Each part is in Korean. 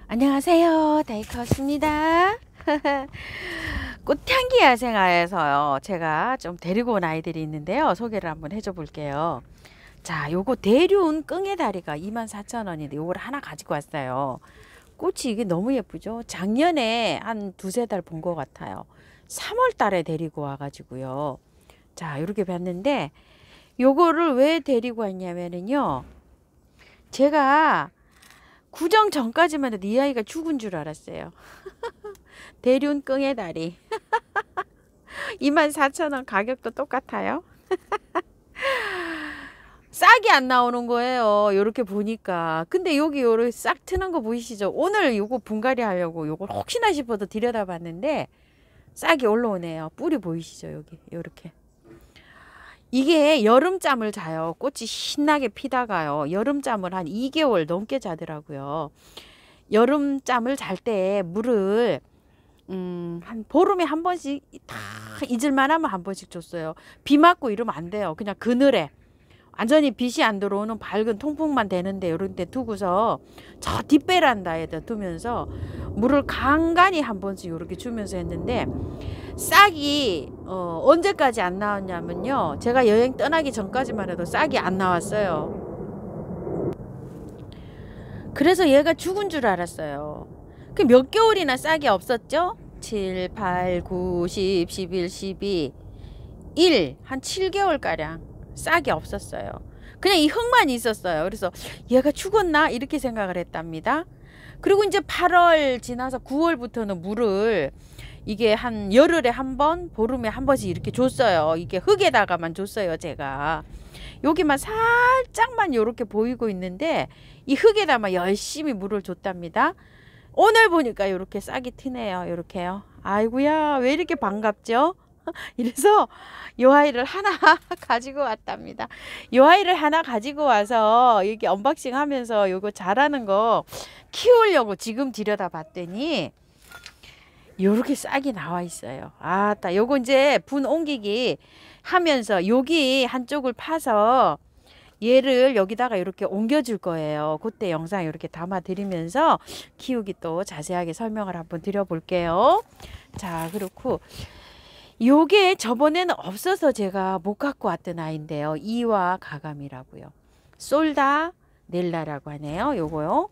안녕하세요, 데이커스입니다. 꽃향기 야생화에서요 제가 좀 데리고 온 아이들이 있는데요, 소개를 한번 해줘 볼게요. 자, 요거 대륜 끙의 다리가 24,000원인데 요걸 하나 가지고 왔어요. 꽃이 이게 너무 예쁘죠. 작년에 한 두세 달 본 것 같아요. 3월 달에 데리고 와가지고요. 자, 이렇게 봤는데 요거를 왜 데리고 왔냐면은요, 제가 구정 전까지만 해도 이 아이가 죽은 줄 알았어요. 대륜 끙의 다리 24,000원, 가격도 똑같아요. 싹이 안 나오는 거예요, 요렇게 보니까. 근데 여기 요렇게 싹 트는 거 보이시죠? 오늘 요거 분갈이 하려고 요걸 혹시나 싶어서 들여다 봤는데 싹이 올라오네요. 뿌리 보이시죠? 여기 요렇게. 이게 여름잠을 자요. 꽃이 신나게 피다가요, 여름잠을 한 2개월 넘게 자더라고요. 여름잠을 잘 때 물을 한 보름에 한 번씩 다 잊을만 하면 한 번씩 줬어요. 비 맞고 이러면 안 돼요. 그냥 그늘에 완전히 빛이 안 들어오는 밝은 통풍만 되는데 이런 데 두고서 저 뒷베란다에다 두면서 물을 간간히 한 번씩 이렇게 주면서 했는데 싹이 언제까지 안 나왔냐면요, 제가 여행 떠나기 전까지만 해도 싹이 안 나왔어요. 그래서 얘가 죽은 줄 알았어요. 그 몇 개월이나 싹이 없었죠? 7, 8, 9, 10, 11, 12, 1, 한 7개월가량 싹이 없었어요. 그냥 이 흙만 있었어요. 그래서 얘가 죽었나 이렇게 생각을 했답니다. 그리고 이제 8월 지나서 9월부터는 물을 이게 한 열흘에 한 번, 보름에 한 번씩 이렇게 줬어요. 이게 흙에다가만 줬어요, 제가. 여기만 살짝만 이렇게 보이고 있는데 이 흙에다만 열심히 물을 줬답니다. 오늘 보니까 이렇게 싹이 트네요. 이렇게요. 아이고야, 왜 이렇게 반갑죠? 이래서 요 아이를 하나 가지고 왔답니다. 요 아이를 하나 가지고 와서 이렇게 언박싱 하면서 요거 자라는 거 키우려고 지금 들여다 봤더니 요렇게 싹이 나와 있어요. 아따, 요거 이제 분 옮기기 하면서 여기 한쪽을 파서 얘를 여기다가 이렇게 옮겨줄 거예요. 그때 영상 이렇게 담아 드리면서 키우기 또 자세하게 설명을 한번 드려 볼게요. 자, 그렇고 요게 저번에는 없어서 제가 못 갖고 왔던 아이인데요, 이와 가감이라고요. 솔다 넬라라고 하네요. 요거요.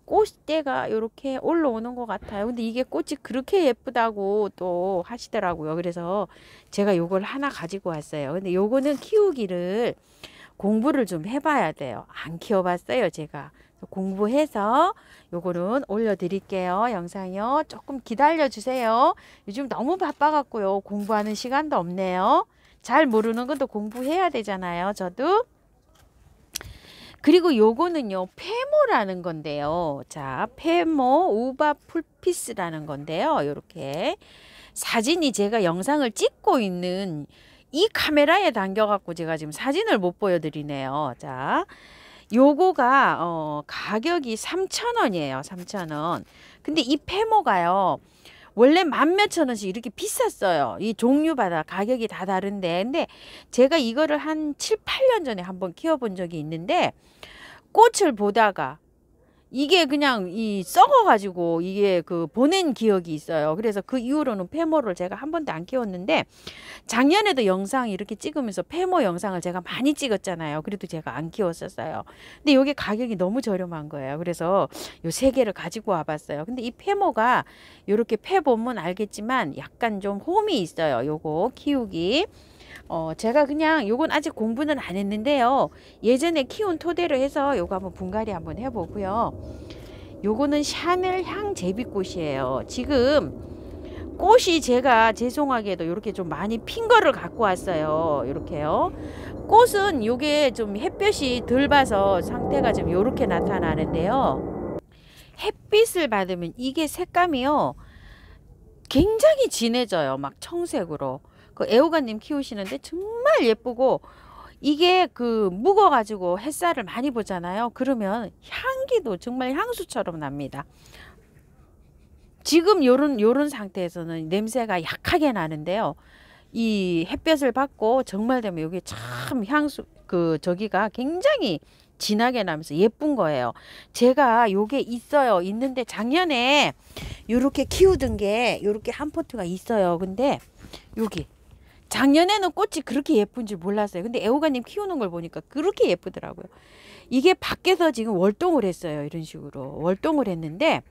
꽃대가 이렇게 올라오는 것 같아요. 근데 이게 꽃이 그렇게 예쁘다고 또 하시더라고요. 그래서 제가 요걸 하나 가지고 왔어요. 근데 요거는 키우기를 공부를 좀 해봐야 돼요. 안 키워봤어요, 제가. 공부해서 요거는 올려드릴게요. 영상이요. 조금 기다려 주세요. 요즘 너무 바빠갖고요, 공부하는 시간도 없네요. 잘 모르는 것도 공부해야 되잖아요, 저도. 그리고 요거는요, 페모라는 건데요. 자, 페모 우바 풀피스라는 건데요. 요렇게 사진이, 제가 영상을 찍고 있는 이 카메라에 담겨 갖고 제가 지금 사진을 못 보여드리네요. 자, 요거가 가격이 3,000원이에요. 3,000원. 근데 이 페모가요, 원래 만 몇천 원씩 이렇게 비쌌어요. 이 종류마다 가격이 다 다른데, 근데 제가 이거를 한 7, 8년 전에 한번 키워본 적이 있는데 꽃을 보다가 이게 그냥 이 썩어가지고 이게 그 보낸 기억이 있어요. 그래서 그 이후로는 페모를 제가 한 번도 안 키웠는데, 작년에도 영상 이렇게 찍으면서 페모 영상을 제가 많이 찍었잖아요. 그래도 제가 안 키웠었어요. 근데 이게 가격이 너무 저렴한 거예요. 그래서 요 세 개를 가지고 와봤어요. 근데 이 페모가 이렇게 패 보면 알겠지만 약간 좀 홈이 있어요. 요거 키우기. 제가 그냥 요건 아직 공부는 안 했는데요, 예전에 키운 토대로 해서 요거 한번 분갈이 한번 해보고요. 요거는 샤넬 향 제비꽃이에요. 지금 꽃이 제가 죄송하게도 이렇게 좀 많이 핀 거를 갖고 왔어요. 이렇게요. 꽃은 요게 좀 햇볕이 덜 봐서 상태가 좀 요렇게 나타나는데요, 햇빛을 받으면 이게 색감이요 굉장히 진해져요. 막 청색으로. 그 애호가님 키우시는데 정말 예쁘고, 이게 그 묵어가지고 햇살을 많이 보잖아요. 그러면 향기도 정말 향수처럼 납니다. 지금 요런 상태에서는 냄새가 약하게 나는데요, 이 햇볕을 받고 정말 되면 여기 참 향수 그 저기가 굉장히 진하게 나면서 예쁜 거예요. 제가 요게 있어요. 있는데 작년에 요렇게 키우던 게 요렇게 한 포트가 있어요. 근데 여기 작년에는 꽃이 그렇게 예쁜 줄 몰랐어요. 근데 애호가님 키우는 걸 보니까 그렇게 예쁘더라고요. 이게 밖에서 지금 월동을 했어요. 이런 식으로 월동을 했는데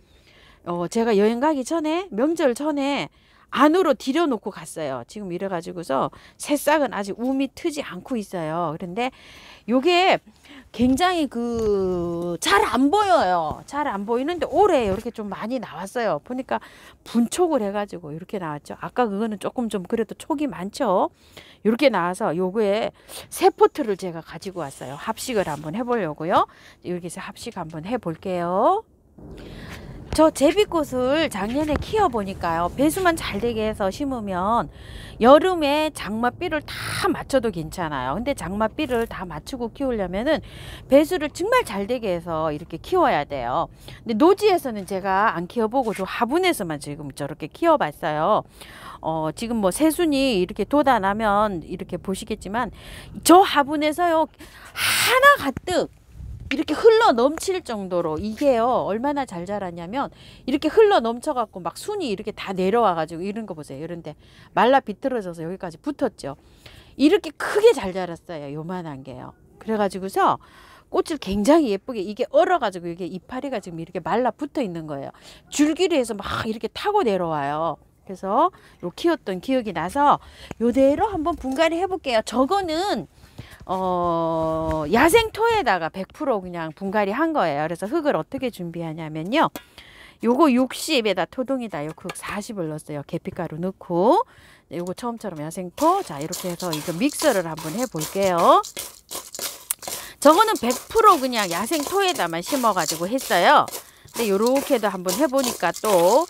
제가 여행 가기 전에 명절 전에 안으로 들여놓고 갔어요. 지금 이래가지고서 새싹은 아직 움이 트지 않고 있어요. 그런데 요게 굉장히 잘 안 보여요. 잘 안 보이는데 올해 이렇게 좀 많이 나왔어요. 보니까 분촉을 해가지고 이렇게 나왔죠. 아까 그거는 조금 좀 그래도 촉이 많죠. 이렇게 나와서 요거에 새 포트를 제가 가지고 왔어요. 합식을 한번 해보려고요. 여기서 합식 한번 해볼게요. 저 제비꽃을 작년에 키워보니까요. 배수만 잘 되게 해서 심으면 여름에 장맛비를 다 맞춰도 괜찮아요. 근데 장맛비를 다 맞추고 키우려면은 배수를 정말 잘 되게 해서 이렇게 키워야 돼요. 근데 노지에서는 제가 안 키워보고 저 화분에서만 지금 저렇게 키워봤어요. 지금 뭐 새순이 이렇게 돋아나면 이렇게 보시겠지만 저 화분에서요 하나 가득 이렇게 흘러 넘칠 정도로 이게요 얼마나 잘 자랐냐면 이렇게 흘러 넘쳐 갖고 막 순이 이렇게 다 내려와 가지고 이런 거 보세요. 이런데 말라 비틀어져서 여기까지 붙었죠. 이렇게 크게 잘 자랐어요. 요만한 게요. 그래 가지고서 꽃을 굉장히 예쁘게 이게 얼어 가지고 이게 이파리가 지금 이렇게 말라 붙어 있는 거예요. 줄기로 해서 막 이렇게 타고 내려와요. 그래서 요 키웠던 기억이 나서 요대로 한번 분갈이 해볼게요. 저거는 야생토에다가 100% 그냥 분갈이 한 거예요. 그래서 흙을 어떻게 준비하냐면요. 요거 60에다 토동이다. 요거 40을 넣었어요. 계피가루 넣고. 요거 처음처럼 야생토. 자, 이렇게 해서 이거 믹서를 한번 해 볼게요. 저거는 100% 그냥 야생토에다만 심어가지고 했어요. 근데 요렇게도 한번 해보니까 또,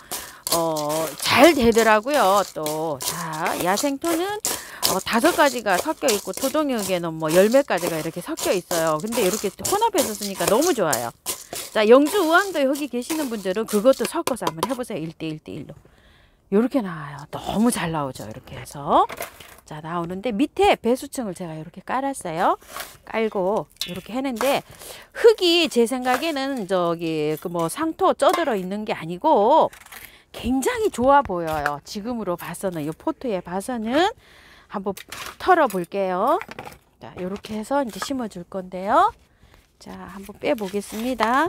잘 되더라고요. 또. 자, 야생토는 5가지가 섞여 있고 토동육에는 뭐 10몇 가지가 이렇게 섞여 있어요. 근데 이렇게 혼합해서 쓰니까 너무 좋아요. 자, 영주 우왕도 여기 계시는 분들은 그것도 섞어서 한번 해보세요. 1대1대1로. 이렇게 나와요. 너무 잘 나오죠. 이렇게 해서. 자, 나오는데 밑에 배수층을 제가 이렇게 깔았어요. 깔고 이렇게 했는데 흙이 제 생각에는 저기 뭐 상토 쪄들어 있는 게 아니고 굉장히 좋아 보여요. 지금으로 봐서는 이 포트에 봐서는 한번 털어 볼게요. 자, 이렇게 해서 이제 심어 줄 건데요. 자, 한번 빼 보겠습니다.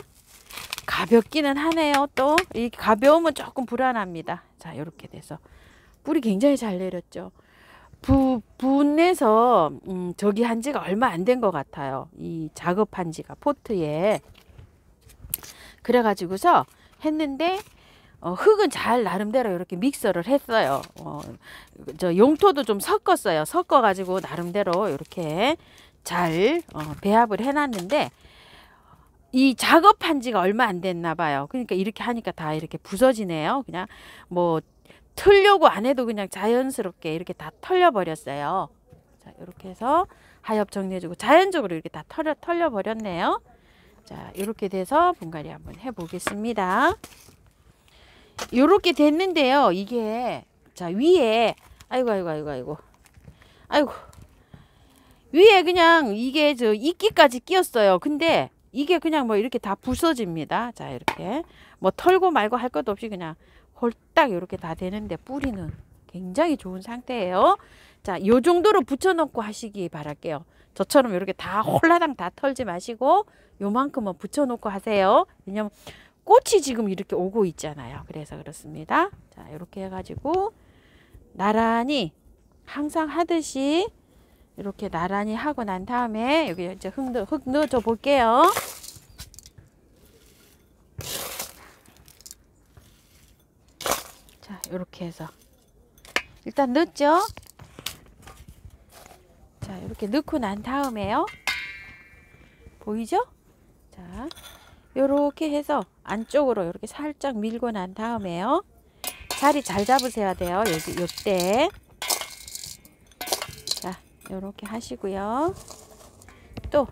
가볍기는 하네요. 또 이 가벼우면 조금 불안합니다. 자, 이렇게 돼서 뿌리 굉장히 잘 내렸죠. 분해서 저기 한 지가 얼마 안 된 것 같아요. 이 작업한 지가 포트에. 그래 가지고서 했는데 흙은 잘 나름대로 이렇게 믹서를 했어요. 저 용토도 좀 섞었어요. 섞어 가지고 나름대로 이렇게 잘 배합을 해놨는데 이 작업한 지가 얼마 안 됐나 봐요. 그러니까 이렇게 하니까 다 이렇게 부서지네요. 그냥 뭐 틀려고 안 해도 그냥 자연스럽게 이렇게 다 털려 버렸어요. 자, 이렇게 해서 하엽 정리해주고 자연적으로 이렇게 다 털려 버렸네요. 자, 이렇게 돼서 분갈이 한번 해 보겠습니다. 요렇게 됐는데요. 이게 자 위에 아이고 위에 그냥 이게 저 이끼까지 끼었어요. 근데 이게 그냥 뭐 이렇게 다 부서집니다. 자, 이렇게 뭐 털고 말고 할 것도 없이 그냥 홀딱 이렇게 다 되는데 뿌리는 굉장히 좋은 상태예요. 자, 요 정도로 붙여놓고 하시기 바랄게요. 저처럼 이렇게 다 홀라당 다 털지 마시고 요만큼은 붙여놓고 하세요. 왜냐면 꽃이 지금 이렇게 오고 있잖아요. 그래서 그렇습니다. 자, 이렇게 해가지고 나란히 항상 하듯이 이렇게 나란히 하고 난 다음에 여기 이제 흙 넣어줘 볼게요. 자, 이렇게 해서 일단 넣었죠. 자, 이렇게 넣고 난 다음에요. 보이죠? 자, 요렇게 해서 안쪽으로 이렇게 살짝 밀고 난 다음에요. 자리 잘 잡으셔야 돼요. 여기 요때. 자, 요렇게 하시고요. 또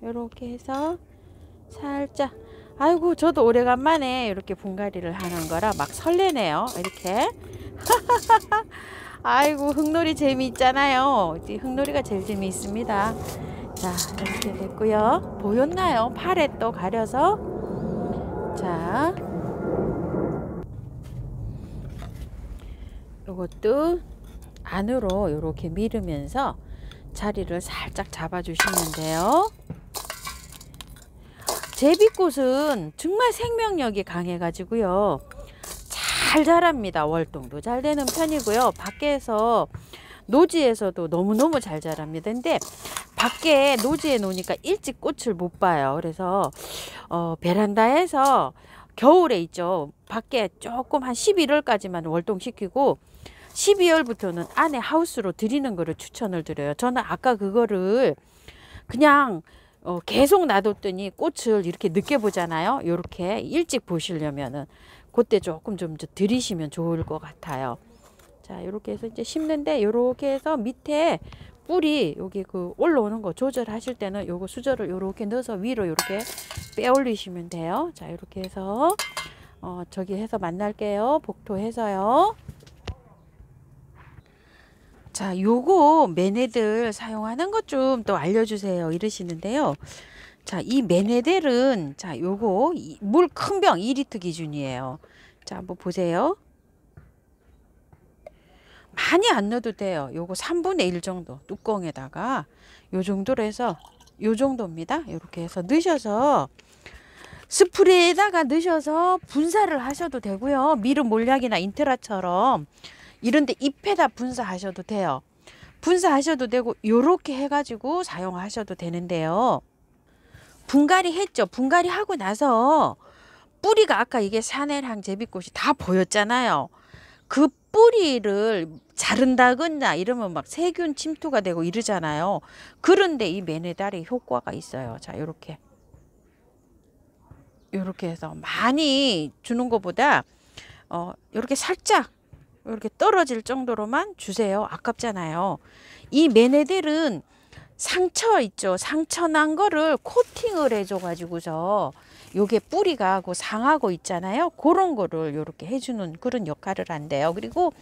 요렇게 해서 살짝 아이고 저도 오래간만에 이렇게 분갈이를 하는 거라 막 설레네요. 이렇게. 아이고 흙놀이 재미있잖아요. 흙놀이가 제일 재미있습니다. 자, 이렇게 됐고요. 보였나요? 팔에 또 가려서. 자, 요것도 안으로 이렇게 밀으면서 자리를 살짝 잡아주시면 돼요. 제비꽃은 정말 생명력이 강해가지고요. 잘 자랍니다. 월동도 잘 되는 편이고요. 밖에서 노지에서도 너무너무 잘 자랍니다. 근데 밖에 노지에 놓으니까 일찍 꽃을 못 봐요. 그래서 베란다에서 겨울에 있죠. 밖에 조금 한 11월까지만 월동시키고 12월부터는 안에 하우스로 드리는 거를 추천을 드려요. 저는 아까 그거를 그냥 계속 놔뒀더니 꽃을 이렇게 늦게 보잖아요. 이렇게 일찍 보시려면은 그때 조금 좀 들이시면 좋을 것 같아요. 자, 이렇게 해서 이제 심는데, 이렇게 해서 밑에 뿌리 여기 그 올라오는 거 조절하실 때는 요거 수저를 이렇게 넣어서 위로 이렇게 빼 올리시면 돼요. 자, 이렇게 해서 저기 해서 만날게요. 복토해서요. 자, 요거 매네들 사용하는 것 좀 또 알려주세요 이러시는데요. 자, 이 매네들은 자, 요거 물 큰 병 2리터 기준이에요. 자, 한번 보세요. 많이 안 넣어도 돼요. 요거 3분의 1 정도 뚜껑에다가 요 정도로 해서 요 정도입니다. 이렇게 해서 넣으셔서 스프레이에다가 넣으셔서 분사를 하셔도 되고요. 미르 몰약이나 인트라처럼 이런데 잎에다 분사하셔도 돼요. 분사하셔도 되고 요렇게 해가지고 사용하셔도 되는데요. 분갈이 했죠. 분갈이 하고 나서 뿌리가 아까 이게 샤넬향 제비꽃이 다 보였잖아요. 그 뿌리를 자른다거나 이러면 막 세균 침투가 되고 이러잖아요. 그런데 이 매네달이 효과가 있어요. 자, 요렇게 해서 많이 주는 것보다 요렇게 살짝 이렇게 떨어질 정도로만 주세요. 아깝잖아요. 이 매네들은 상처 있죠. 상처 난 거를 코팅을 해줘 가지고서 요게 뿌리가 그 상하고 있잖아요. 그런 거를 요렇게 해주는 그런 역할을 한대요. 그리고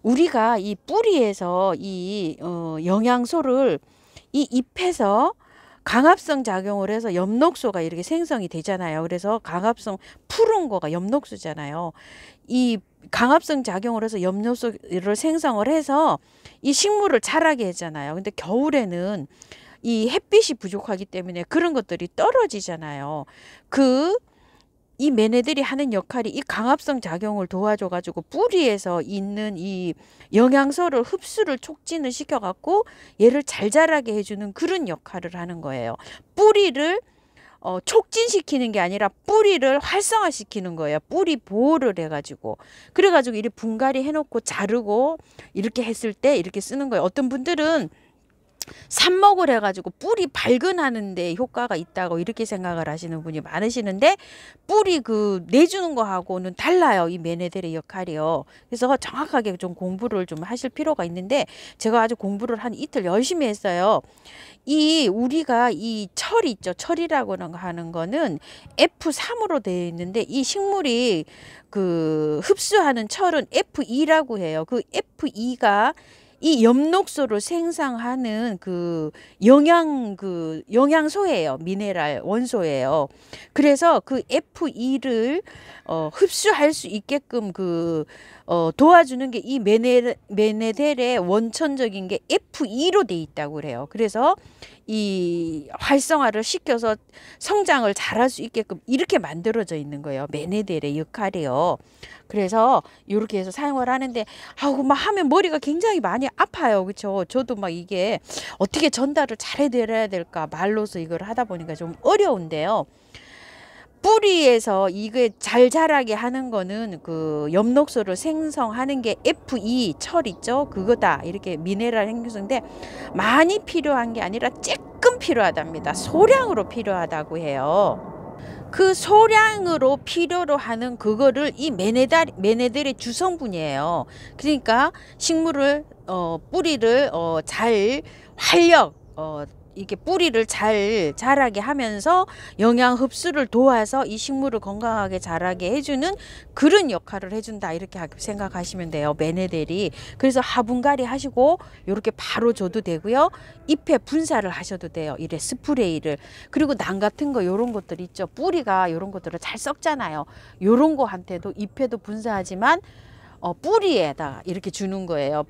우리가 이 뿌리에서 이 영양소를 이 잎에서 강합성 작용을 해서 엽록소가 이렇게 생성이 되잖아요. 그래서 강합성 푸른 거가 엽록소잖아요. 이 강합성 작용을 해서 엽록소를 생성을 해서 이 식물을 자라게 했잖아요. 근데 겨울에는 이 햇빛이 부족하기 때문에 그런 것들이 떨어지잖아요. 이 매네들이 하는 역할이 이 강합성 작용을 도와줘 가지고 뿌리에서 있는 이 영양소를 흡수를 촉진을 시켜 갖고 얘를 잘 자라게 해주는 그런 역할을 하는 거예요. 뿌리를 촉진시키는 게 아니라 뿌리를 활성화시키는 거예요. 뿌리 보호를 해가지고. 그래가지고 이렇게 분갈이 해놓고 자르고 이렇게 했을 때 이렇게 쓰는 거예요. 어떤 분들은 삽목을 해가지고 뿌리 발근하는데 효과가 있다고 이렇게 생각을 하시는 분이 많으시는데 뿌리 내주는 거하고는 달라요. 이 매네들의 역할이요. 그래서 정확하게 좀 공부를 좀 하실 필요가 있는데 제가 아주 공부를 한 이틀 열심히 했어요. 우리가 이 철 있죠. 철이라고 하는 거는 F3으로 되어 있는데 이 식물이 흡수하는 철은 F2라고 해요. 그 F2가 이 엽록소를 생성하는 영양소예요. 미네랄 원소예요. 그래서 그 F2를 흡수할 수 있게끔 도와주는 게 이 매네델의 원천적인 게 F2로 돼 있다고 그래요. 그래서 이 활성화를 시켜서 성장을 잘할 수 있게끔 이렇게 만들어져 있는 거예요. 매네델의 역할이요. 그래서 이렇게 해서 사용을 하는데 막 하면 머리가 굉장히 많이 아파요. 그렇죠? 저도 막 이게 어떻게 전달을 잘 해드려야 될까 말로서 이걸 하다 보니까 좀 어려운데요. 뿌리에서 이게 잘 자라게 하는 거는 엽록소를 생성하는 게 F2 철 있죠? 그거다. 이렇게 미네랄 행성인데 많이 필요한 게 아니라 조금 필요하답니다. 소량으로 필요하다고 해요. 그 소량으로 필요로 하는 그거를 이 매네들의 주성분이에요. 그러니까 식물을 뿌리를 잘 이게 뿌리를 잘 자라게 하면서 영양 흡수를 도와서 이 식물을 건강하게 자라게 해주는 그런 역할을 해준다, 이렇게 생각하시면 돼요. 메네델이. 그래서 화분갈이 하시고 이렇게 바로 줘도 되고요. 잎에 분사를 하셔도 돼요. 이래 스프레이를. 그리고 난 같은 거 요런 것들 있죠. 뿌리가 요런 것들을 잘 썩잖아요. 요런 거한테도 잎에도 분사하지만 뿌리에다 이렇게 주는 거예요.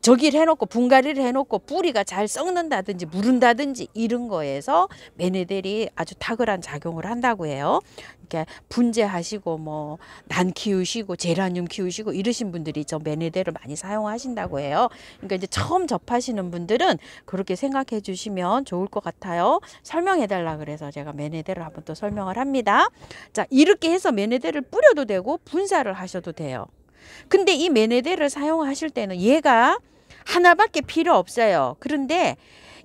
저기를 해놓고 분갈이를 해놓고 뿌리가 잘 썩는다든지 무른다든지 이런 거에서 메네델이 아주 탁월한 작용을 한다고 해요. 이렇게 분재하시고 뭐 난 키우시고 제라늄 키우시고 이러신 분들이 저 메네델을 많이 사용하신다고 해요. 그러니까 이제 처음 접하시는 분들은 그렇게 생각해 주시면 좋을 것 같아요. 설명해 달라 그래서 제가 메네델을 한번 또 설명을 합니다. 자, 이렇게 해서 메네델을 뿌려도 되고 분사를 하셔도 돼요. 근데 이 메네델을 사용하실 때는 얘가 하나밖에 필요 없어요. 그런데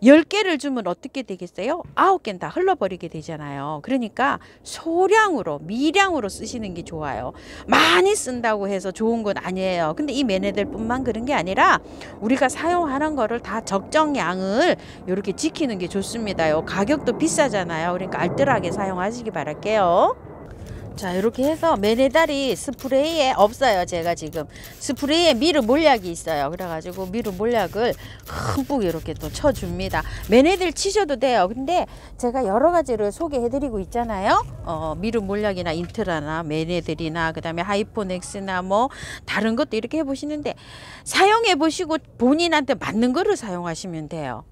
10개를 주면 어떻게 되겠어요? 9개는 다 흘러버리게 되잖아요. 그러니까 소량으로 미량으로 쓰시는 게 좋아요. 많이 쓴다고 해서 좋은 건 아니에요. 근데 이 메네델뿐만 그런 게 아니라 우리가 사용하는 거를 다 적정량을 이렇게 지키는 게 좋습니다. 가격도 비싸잖아요. 그러니까 알뜰하게 사용하시기 바랄게요. 자, 이렇게 해서 메네델이 스프레이에 없어요. 제가 지금 스프레이에 미르 몰약이 있어요. 그래가지고 미르 몰약을 흠뿍 이렇게 또 쳐줍니다. 메네델 치셔도 돼요. 근데 제가 여러 가지를 소개해드리고 있잖아요. 미르 몰약이나 인트라나 메네델이나 그 다음에 하이포넥스나 뭐 다른 것도 이렇게 해보시는데 사용해보시고 본인한테 맞는 거를 사용하시면 돼요.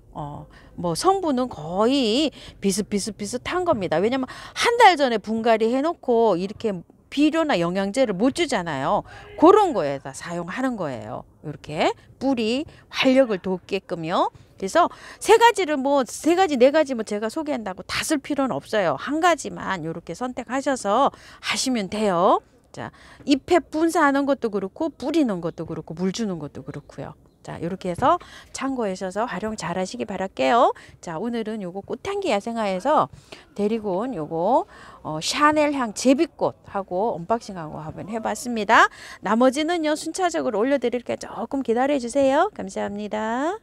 뭐 성분은 거의 비슷한 겁니다. 왜냐면 한 달 전에 분갈이 해놓고 이렇게 비료나 영양제를 못 주잖아요. 그런 거에다 사용하는 거예요. 이렇게 뿌리 활력을 돋게끔요. 그래서 세 가지를 뭐 세 가지 네 가지 뭐 제가 소개한다고 다 쓸 필요는 없어요. 한 가지만 이렇게 선택하셔서 하시면 돼요. 자, 잎에 분사하는 것도 그렇고 뿌리는 것도 그렇고 물 주는 것도 그렇고요. 자, 이렇게 해서 참고하셔서 활용 잘 하시기 바랄게요. 자, 오늘은 요거 꽃향기 야생화에서 데리고 온 요거 샤넬 향 제비꽃하고 언박싱하고 한번 해봤습니다. 나머지는요 순차적으로 올려드릴게요. 조금 기다려 주세요. 감사합니다.